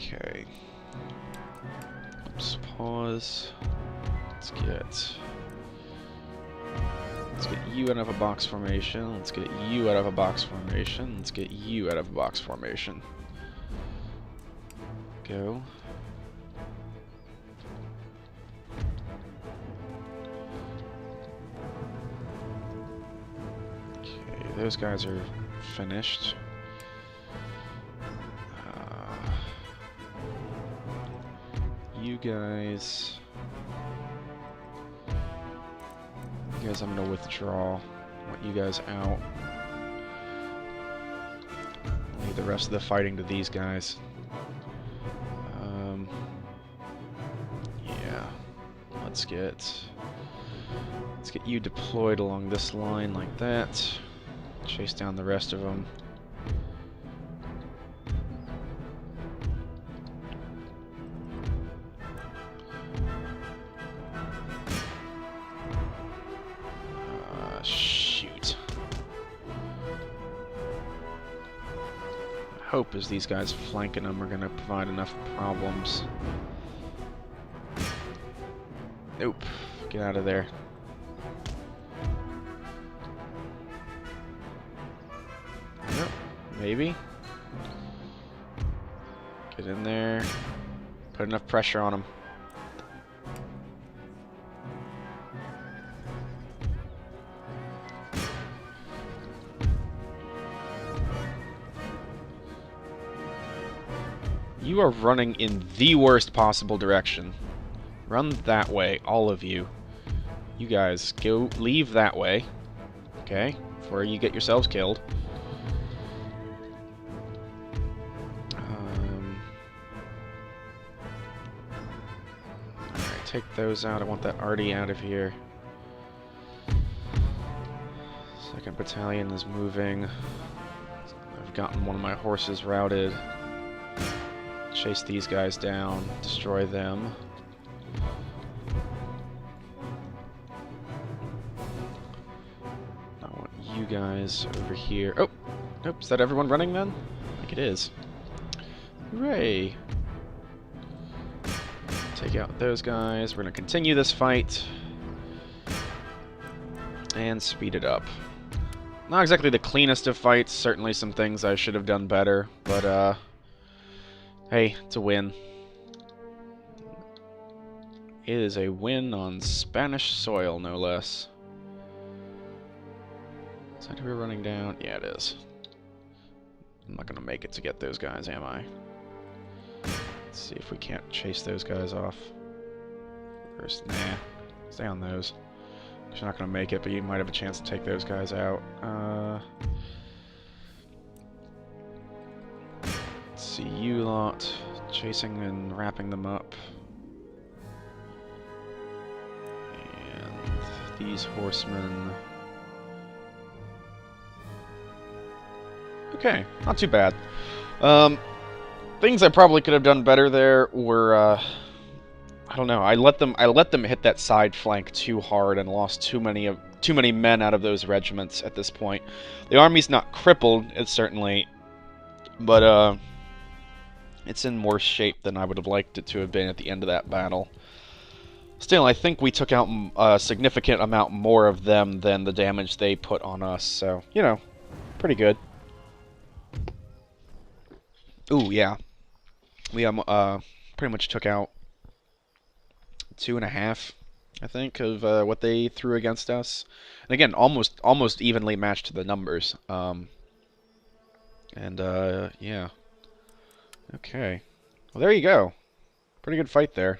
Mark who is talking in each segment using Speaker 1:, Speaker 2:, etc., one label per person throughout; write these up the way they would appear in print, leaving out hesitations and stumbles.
Speaker 1: Okay. Let's pause. Let's get you out of a box formation. Let's get you out of a box formation. Let's get you out of a box formation. Go. Okay, those guys are finished. You guys, I'm gonna withdraw. I want you guys out. Leave the rest of the fighting to these guys. Yeah. Let's get you deployed along this line like that. Chase down the rest of them. Shoot. Hope is these guys flanking them are going to provide enough problems. Nope. Get out of there. Nope. Maybe. Get in there. Put enough pressure on them. You are running in the worst possible direction. Run that way, all of you. You guys, go leave that way. Okay? Before you get yourselves killed. Alright, take those out. I want that arty out of here. 2nd Battalion is moving. I've gotten one of my horses routed. Chase these guys down, destroy them. I want you guys over here. Oh! Nope, is that everyone running then? I think it is. Hooray! Take out those guys. We're gonna continue this fight. And speed it up. Not exactly the cleanest of fights, certainly some things I should have done better, but hey, it's a win. It is a win on Spanish soil, no less. Is that who we're running down? Yeah, it is. I'm not gonna make it to get those guys, am I? Let's see if we can't chase those guys off. First, nah. Stay on those. You're not gonna make it, but you might have a chance to take those guys out. Let's see you lot chasing and wrapping them up. And these horsemen. Okay, not too bad. Things I probably could have done better there were I don't know. I let them hit that side flank too hard and lost too many men out of those regiments at this point. The army's not crippled, it's certainly, but it's in worse shape than I would have liked it to have been at the end of that battle. Still, I think we took out a significant amount more of them than the damage they put on us, so, you know, pretty good. Ooh, yeah. We pretty much took out 2.5, I think, of what they threw against us. And again, almost evenly matched the numbers. Yeah. Okay. Well, there you go. Pretty good fight there.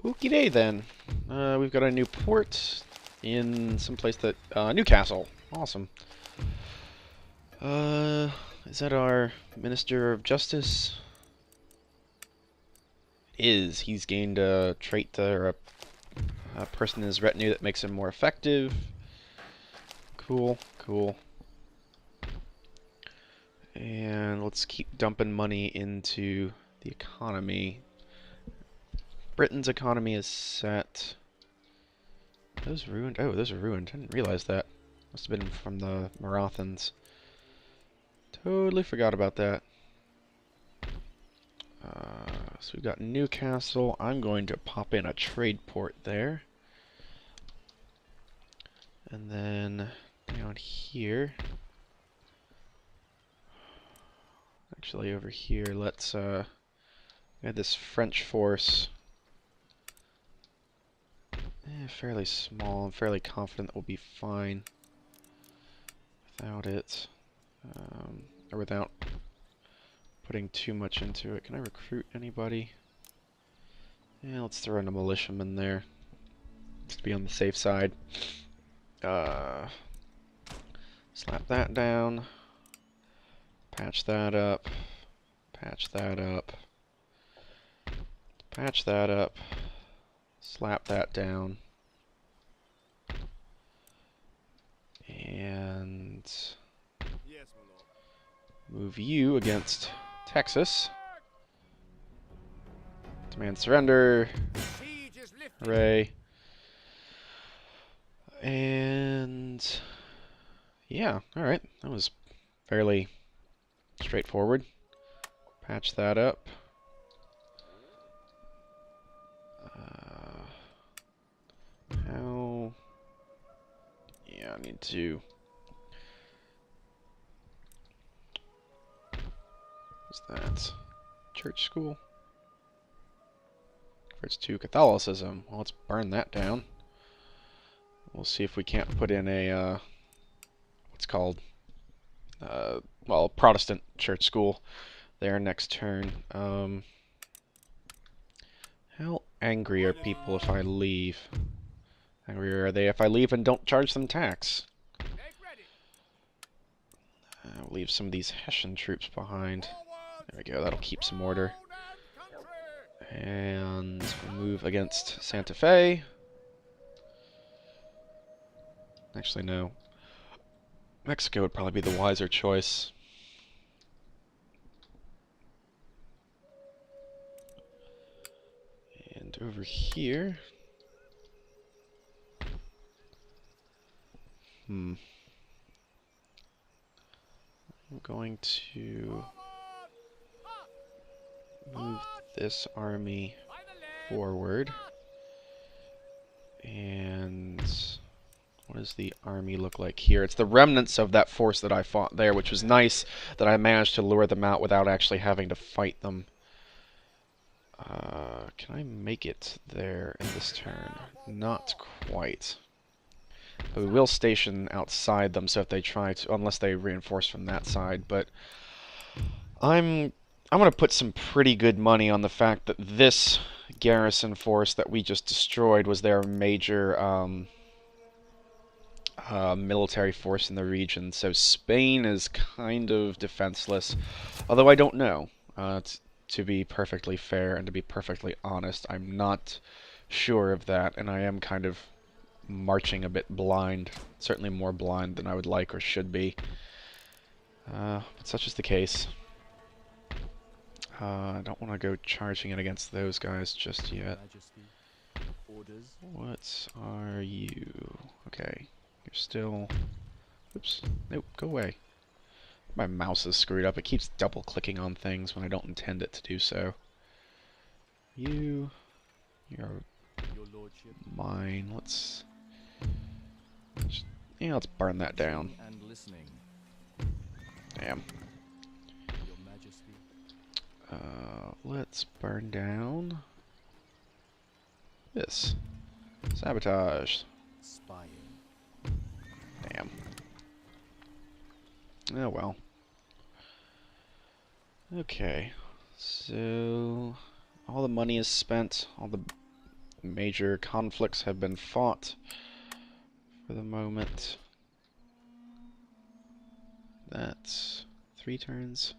Speaker 1: Okie day then. We've got a new port in some place that Newcastle. Awesome. Is that our Minister of Justice? Is. He's gained a trait or a person in his retinue that makes him more effective. Cool, cool. And let's keep dumping money into the economy. Britain's economy is set. Those ruined? Oh, those are ruined. I didn't realize that. Must have been from the Marathons. Totally forgot about that. So we've got Newcastle. I'm going to pop in a trade port there. And then down here. Actually, over here, let's we had this French force. Fairly small. I'm fairly confident that we'll be fine without it. Or without putting too much into it. Can I recruit anybody? Yeah, let's throw in a militiaman there. Just to be on the safe side. Slap that down. Patch that up. Patch that up. Patch that up. Slap that down. And move you against Texas. Demand surrender. Hooray. And yeah, alright. That was fairly straightforward. Patch that up. How? Yeah, I need to. What's that? Church school? Converts to Catholicism. Well, let's burn that down. We'll see if we can't put in a, what's called, well, Protestant church school there next turn. How angry are people if I leave? Angry are they if I leave and don't charge them tax? I'll leave some of these Hessian troops behind. There we go, that'll keep some order. And we'll move against Santa Fe. Actually, no. Mexico would probably be the wiser choice. And over here... I'm going to move this army forward. And what does the army look like here? It's the remnants of that force that I fought there, which was nice that I managed to lure them out without actually having to fight them. Can I make it there in this turn? Not quite. But we will station outside them, so if they try to, unless they reinforce from that side, but I'm going to put some pretty good money on the fact that this garrison force that we just destroyed was their major military force in the region, so Spain is kind of defenseless, although I don't know. To be perfectly fair and to be perfectly honest, I'm not sure of that, and I am kind of marching a bit blind, certainly more blind than I would like or should be. But such is the case. I don't want to go charging it against those guys just yet. What are you? Okay, you're still... Oops, nope, go away. My mouse is screwed up. It keeps double-clicking on things when I don't intend it to do so. You're mine. Let's burn that down. Damn. Let's burn down this. Sabotage. Damn. Oh well. Okay. So all the money is spent. All the major conflicts have been fought for the moment. That's 3 turns.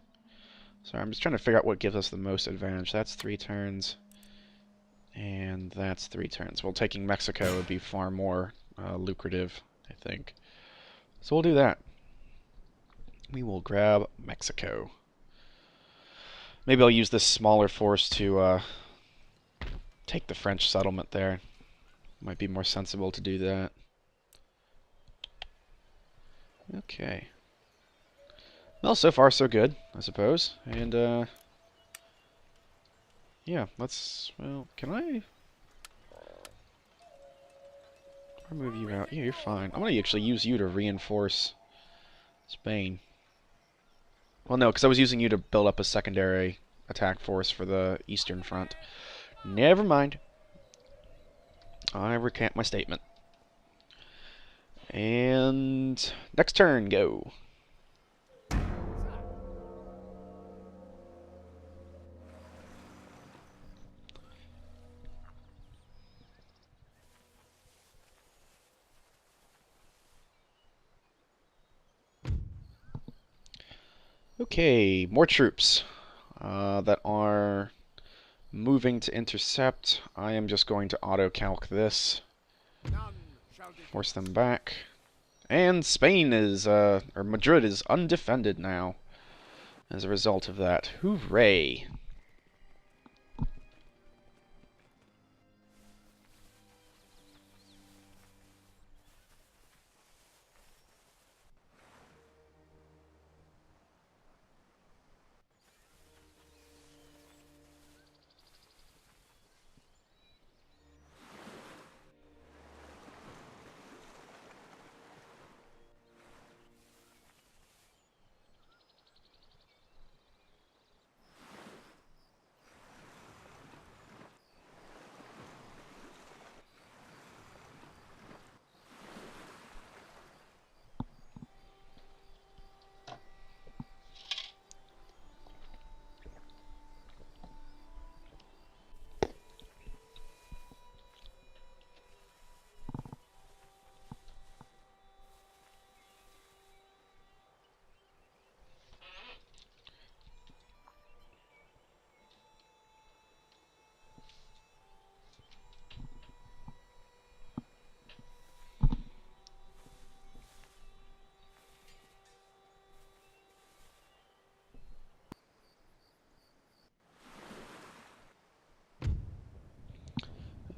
Speaker 1: Sorry, I'm just trying to figure out what gives us the most advantage. That's 3 turns. And that's 3 turns. Well, taking Mexico would be far more lucrative, I think. So we'll do that. We will grab Mexico. Maybe I'll use this smaller force to take the French settlement there. Might be more sensible to do that. Okay. Well, so far so good, I suppose. And, yeah, let's... Well, can I move you out? Yeah, you're fine. I'm going to actually use you to reinforce Spain. Well, no, because I was using you to build up a secondary attack force for the Eastern Front. Never mind. I recant my statement. And next turn, go. Okay, more troops that are moving to intercept. I am just going to auto-calc this. Force them back. And Spain is, or Madrid is undefended now as a result of that. Hooray!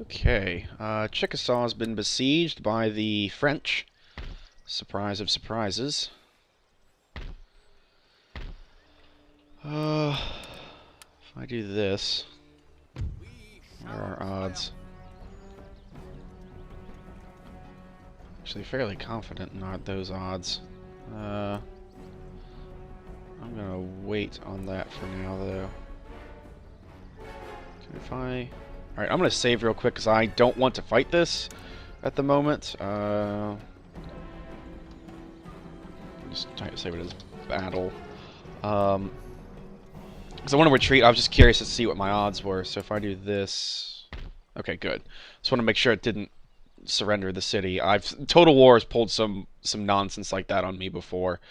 Speaker 1: Okay, Chickasaw's been besieged by the French. Surprise of surprises. If I do this, what are our odds? Actually, fairly confident in those odds. I'm gonna wait on that for now, though. If I... Alright, I'm gonna save real quick, because I don't want to fight this at the moment. Just trying to save it as battle. Because I want to retreat. I was just curious to see what my odds were. So if I do this... Okay, good. Just want to make sure it didn't surrender the city. Total War has pulled some nonsense like that on me before,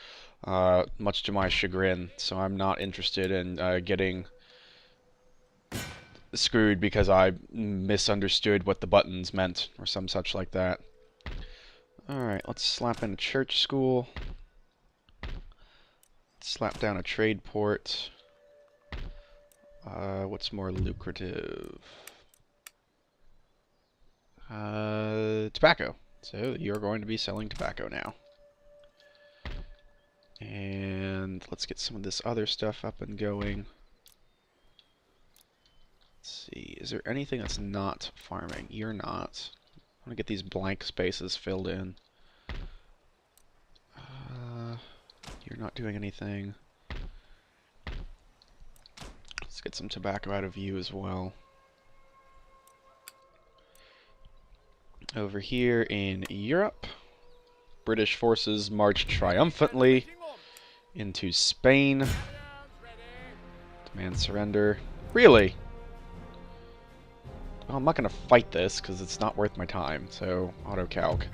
Speaker 1: much to my chagrin. So I'm not interested in getting screwed because I misunderstood what the buttons meant or some such like that. Alright, let's slap in a church school. Slap down a trade port. What's more lucrative? Tobacco. So you're going to be selling tobacco now. And let's get some of this other stuff up and going. Let's see, is there anything that's not farming? You're not. I want to get these blank spaces filled in. You're not doing anything. Let's get some tobacco out of you as well. Over here in Europe, British forces march triumphantly into Spain. Demand surrender. Really? Well, I'm not going to fight this because it's not worth my time, so auto-calc.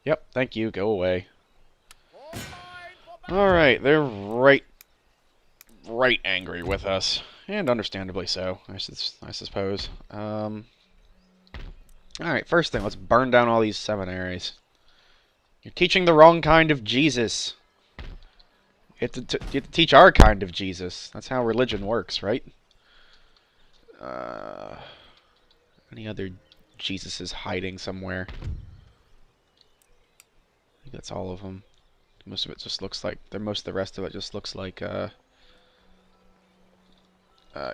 Speaker 1: Yep, thank you, go away. Alright, they're right angry with us. And understandably so, I suppose. Alright, first thing, let's burn down all these seminaries. You're teaching the wrong kind of Jesus. You have to teach our kind of Jesus. That's how religion works, right? Uh, any other Jesuses hiding somewhere? I think that's all of them. Most of it just looks like... Most of the rest of it just looks like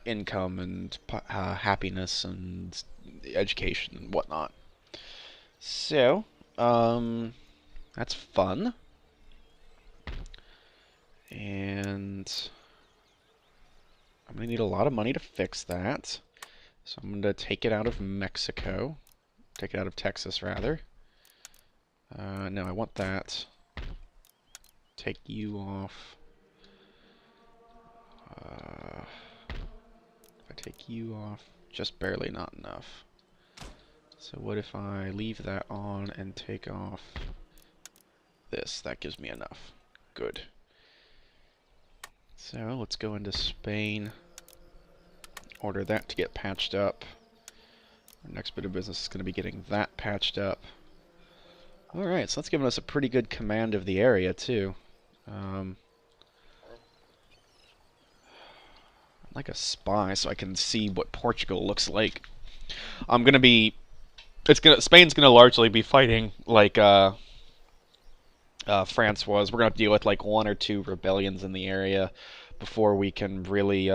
Speaker 1: income and happiness and education and whatnot. So, that's fun. And I'm going to need a lot of money to fix that. So I'm going to take it out of Mexico. Take it out of Texas, rather. No, I want that. Take you off. If I take you off, just barely not enough. So what if I leave that on and take off this? That gives me enough. Good. So let's go into Spain. Order that to get patched up. Our next bit of business is going to be getting that patched up. Alright, so that's giving us a pretty good command of the area, too. I'd like a spy so I can see what Portugal looks like. Spain's gonna largely be fighting like France was. We're gonna have to deal with like 1 or 2 rebellions in the area before we can really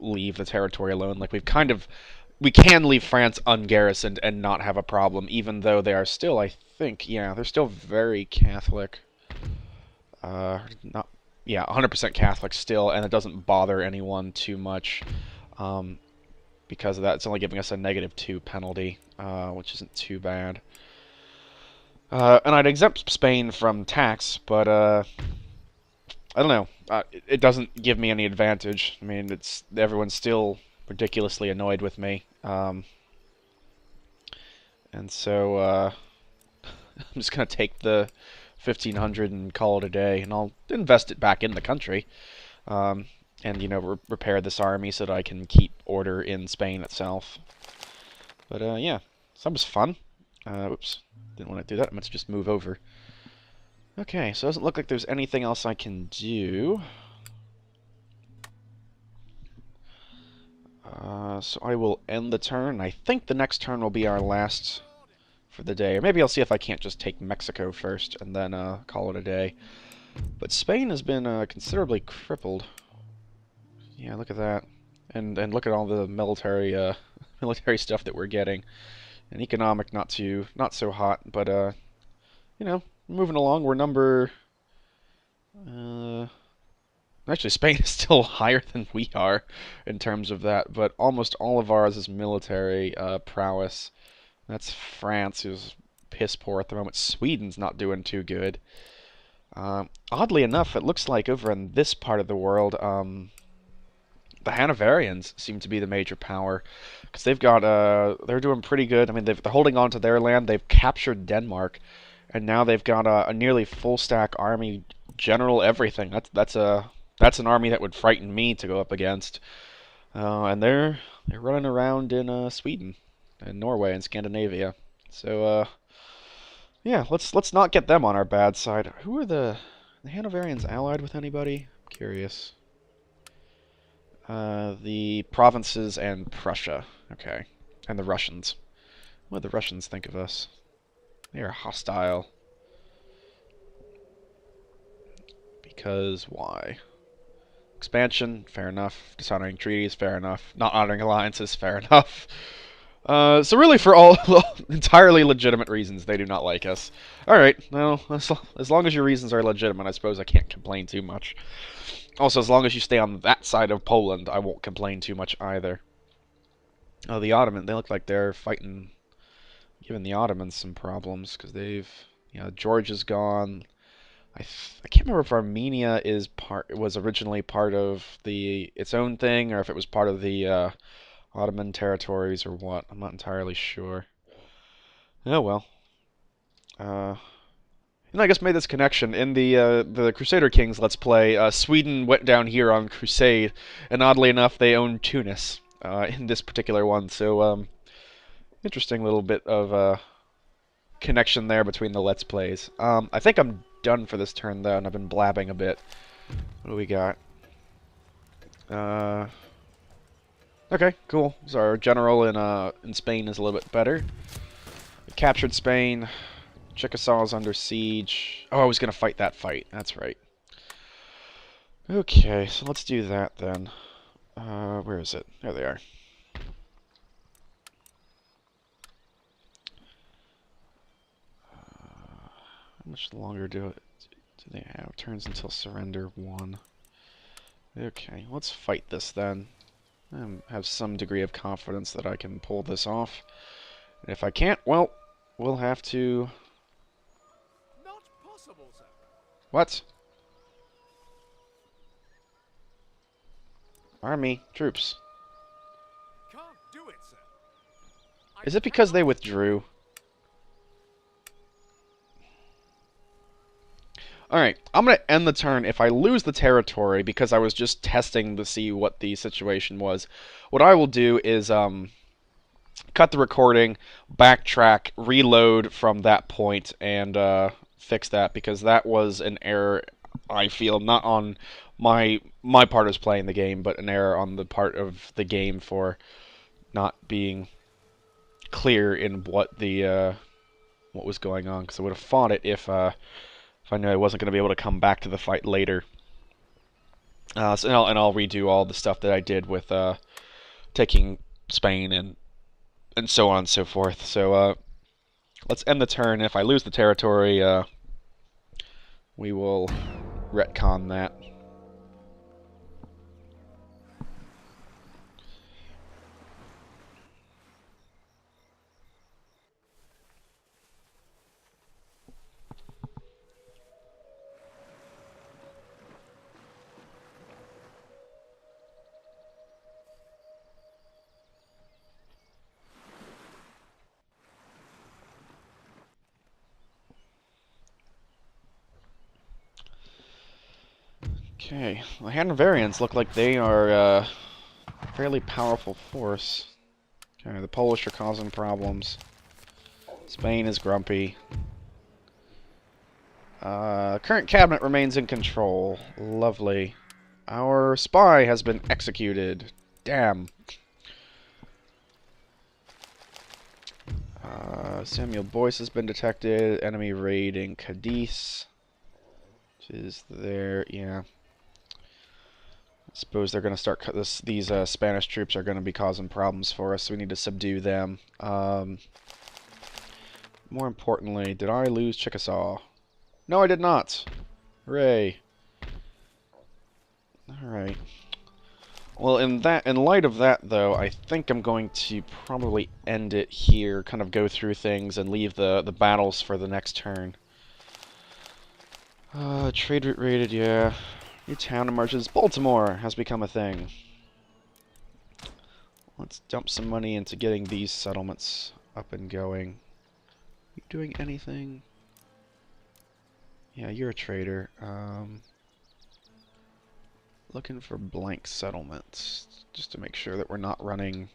Speaker 1: leave the territory alone. Like we can leave France ungarrisoned and not have a problem, even though they are still, I think, yeah, they're still very Catholic. Not, yeah, 100% Catholic still, and it doesn't bother anyone too much because of that. It's only giving us a -2 penalty, which isn't too bad. And I'd exempt Spain from tax, but I don't know. It doesn't give me any advantage. I mean, everyone's still ridiculously annoyed with me. And so I'm just going to take the 1,500 and call it a day, and I'll invest it back in the country. And, you know, repair this army so that I can keep order in Spain itself. But, yeah, so that was fun. Oops, didn't want to do that. I meant to just move over. Okay, so it doesn't look like there's anything else I can do. So I will end the turn. I think the next turn will be our last for the day. Or maybe I'll see if I can't just take Mexico first and then call it a day. But Spain has been considerably crippled. Yeah, look at that. And look at all the military military stuff that we're getting. And economic not so hot, but you know, moving along. We're number actually, Spain is still higher than we are in terms of that, but almost all of ours is military prowess. That's France, who's piss poor at the moment. Sweden's not doing too good. Oddly enough, it looks like over in this part of the world, the Hanoverians seem to be the major power, because they're doing pretty good. I mean, they're holding on to their land. They've captured Denmark, and now they've got a nearly full stack army, general everything. That's an army that would frighten me to go up against. And they're running around in Sweden and Norway and Scandinavia. So yeah, let's not get them on our bad side. Who are the Hanoverians allied with anybody? I'm curious. The provinces and Prussia. Okay. And the Russians. What do the Russians think of us? They are hostile. Because why? Expansion, fair enough. Dishonoring treaties, fair enough. Not honoring alliances, fair enough. So really for all entirely legitimate reasons, they do not like us. Alright, well, as long as your reasons are legitimate, I suppose I can't complain too much. Also, as long as you stay on that side of Poland, I won't complain too much either. Oh, the Ottoman, they look like they're giving the Ottomans some problems, because George is gone. I can't remember if Armenia was originally part of its own thing, or if it was part of the Ottoman territories or what. I'm not entirely sure. Oh well. I just made this connection in the Crusader Kings Let's Play. Sweden went down here on crusade, and oddly enough, they own Tunis in this particular one. So interesting little bit of connection there between the Let's Plays. I think I'm done for this turn though, and I've been blabbing a bit. What do we got? Okay, cool. So our general in Spain is a little bit better. We captured Spain. Chickasaw's under siege. Oh, I was gonna fight that fight. That's right. Okay, so let's do that then. Where is it? There they are. How much longer do they have? Turns until surrender 1. Okay, let's fight this then. I have some degree of confidence that I can pull this off. And if I can't, well, we'll have to...
Speaker 2: Not possible, sir.
Speaker 1: What? Army, troops.
Speaker 2: Can't do it, sir.
Speaker 1: Is it because they withdrew? Alright, I'm going to end the turn. If I lose the territory, because I was just testing to see what the situation was, what I will do is cut the recording, backtrack, reload from that point, and fix that, because that was an error, I feel, not on my part as playing the game, but an error on the part of the game for not being clear in what the what was going on, because I would have fought it if I knew I wasn't going to be able to come back to the fight later. So I'll redo all the stuff that I did with taking Spain and so on and so forth. So let's end the turn. If I lose the territory, we will retcon that. Okay, the Hanoverians look like they are a fairly powerful force. Okay, the Polish are causing problems. Spain is grumpy. Current cabinet remains in control. Lovely. Our spy has been executed. Damn. Samuel Boyce has been detected. Enemy raiding Cadiz. Which is there, yeah. I suppose they're going to start... These Spanish troops are going to be causing problems for us, so we need to subdue them. More importantly, did I lose Chickasaw? No, I did not. Hooray. Alright. Well, in light of that, though, I think I'm going to probably end it here, kind of go through things, and leave the battles for the next turn. Trade route rated, yeah. New town emerges. Baltimore has become a thing. Let's dump some money into getting these settlements up and going. You doing anything? Yeah, you're a trader. Looking for blank settlements, just to make sure that we're not running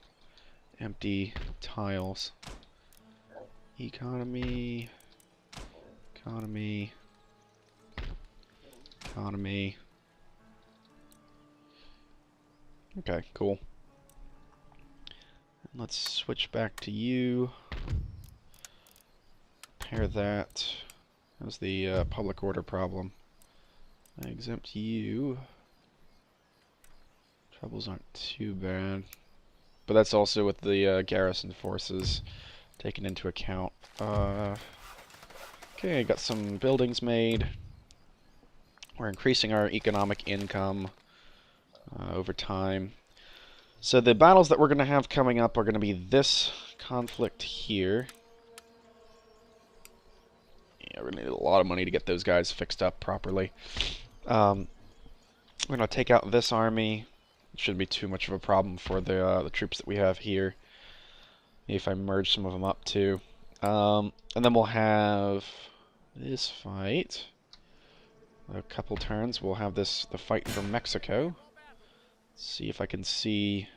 Speaker 1: empty tiles. Economy, economy, economy. Okay, cool. Let's switch back to you. Pair that. How's the public order problem? I exempt you. Troubles aren't too bad. But that's also with the garrison forces taken into account. Okay, got some buildings made. We're increasing our economic income over time. So the battles that we're going to have coming up are going to be this conflict here. Yeah, we're going to need a lot of money to get those guys fixed up properly. We're going to take out this army. It shouldn't be too much of a problem for the troops that we have here. Maybe if I merge some of them up too. And then we'll have this fight. A couple turns, we'll have the fight for Mexico. Let's see if I can see.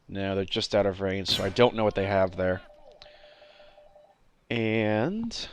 Speaker 1: No, they're just out of range, so I don't know what they have there. And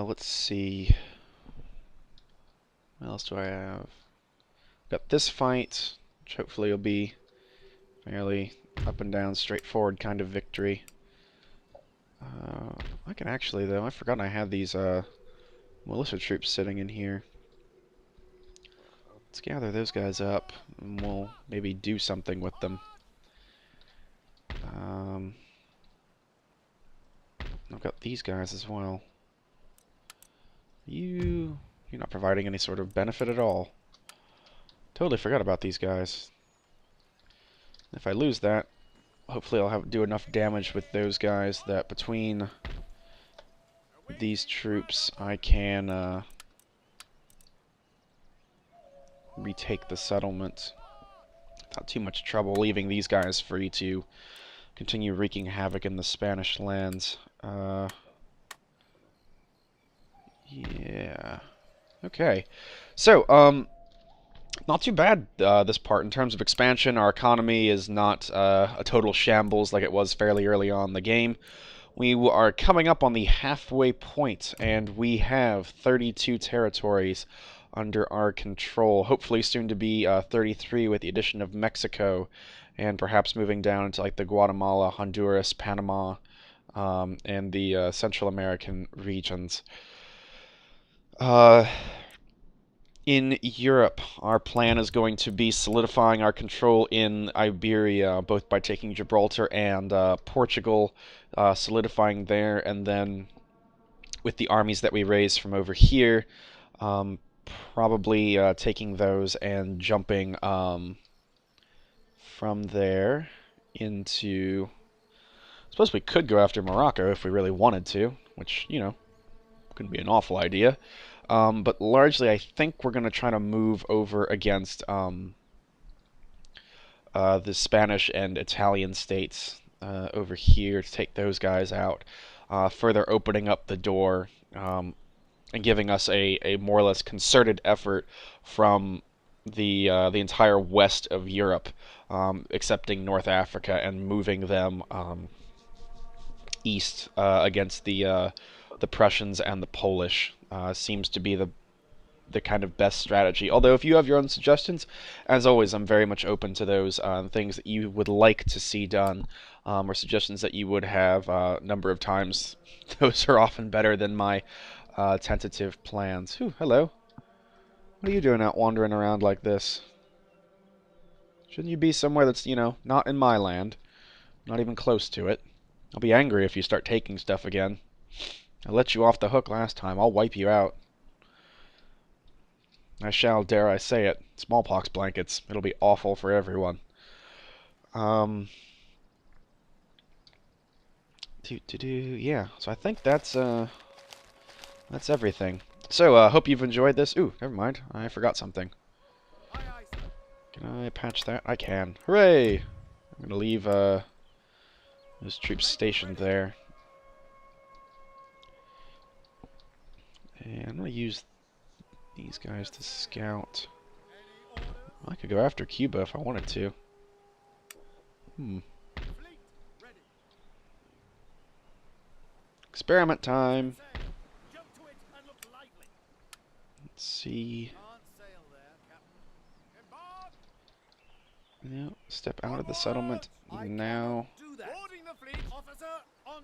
Speaker 1: let's see. What else do I have? Got this fight, which hopefully will be fairly up and down, straightforward kind of victory. I can actually, though, I've forgotten I had these militia troops sitting in here. Let's gather those guys up, and we'll maybe do something with them. I've got these guys as well. You're not providing any sort of benefit at all. Totally forgot about these guys. If I lose that, hopefully I'll do enough damage with those guys that between these troops I can retake the settlement without too much trouble, leaving these guys free to continue wreaking havoc in the Spanish lands. Yeah. Okay. So, not too bad, this part. In terms of expansion, our economy is not a total shambles like it was fairly early on in the game. We are coming up on the halfway point, and we have 32 territories under our control. Hopefully soon to be 33 with the addition of Mexico, and perhaps moving down into like the Guatemala, Honduras, Panama, and the Central American regions. In Europe, our plan is going to be solidifying our control in Iberia, both by taking Gibraltar and Portugal, solidifying there, and then with the armies that we raise from over here, probably taking those and jumping from there into... I suppose we could go after Morocco if we really wanted to, which, you know, couldn't be an awful idea. But largely, I think we're going to try to move over against the Spanish and Italian states over here to take those guys out, further opening up the door and giving us a more or less concerted effort from the entire west of Europe, excepting North Africa, and moving them east against the Prussians and the Polish. Seems to be the kind of best strategy. Although if you have your own suggestions, as always, I'm very much open to those things that you would like to see done, or suggestions that you would have a number of times. Those are often better than my tentative plans. Whew, hello. What are you doing out wandering around like this? Shouldn't you be somewhere that's, you know, not in my land? Not even close to it. I'll be angry if you start taking stuff again. I let you off the hook last time. I'll wipe you out. I shall, dare I say it. Smallpox blankets. It'll be awful for everyone. Yeah, so I think that's everything. So, hope you've enjoyed this. Ooh, never mind. I forgot something. Can I patch that? I can. Hooray! I'm gonna leave, those troops stationed there. And I'm gonna use these guys to scout. I could go after Cuba if I wanted to. Experiment time. Let's see. No, step out of the settlement now.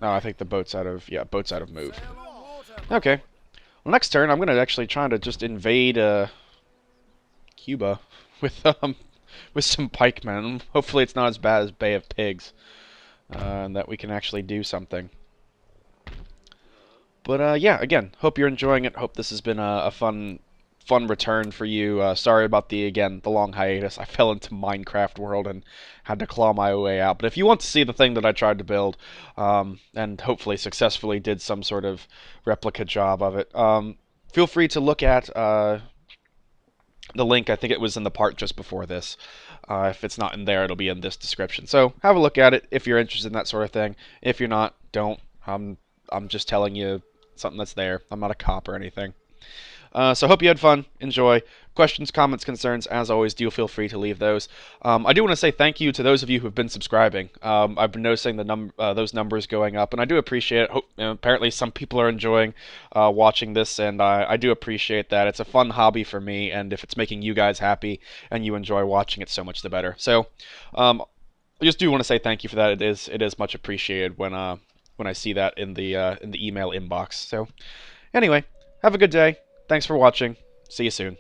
Speaker 1: No, I think the boat's out of, yeah, boat's out of move. Okay. Well, next turn, I'm going to actually try to just invade Cuba with some pikemen. Hopefully it's not as bad as Bay of Pigs, and that we can actually do something. But yeah, again, hope you're enjoying it. Hope this has been a fun return for you. Sorry about the long hiatus. I fell into Minecraft world and had to claw my way out. But if you want to see the thing that I tried to build, and hopefully successfully did some sort of replica job of it, feel free to look at the link. I think it was in the part just before this. If it's not in there, it'll be in this description. So have a look at it if you're interested in that sort of thing. If you're not, don't. I'm just telling you something that's there. I'm not a cop or anything. So hope you had fun. Enjoy. Questions, comments, concerns, as always, do feel free to leave those. I do want to say thank you to those of you who have been subscribing. I've been noticing those numbers going up, and I do appreciate it. Apparently, some people are enjoying watching this, and I do appreciate that. It's a fun hobby for me, and if it's making you guys happy and you enjoy watching it, so much the better. So, I just do want to say thank you for that. It is much appreciated when I see that in the email inbox. So, anyway, have a good day. Thanks for watching. See you soon.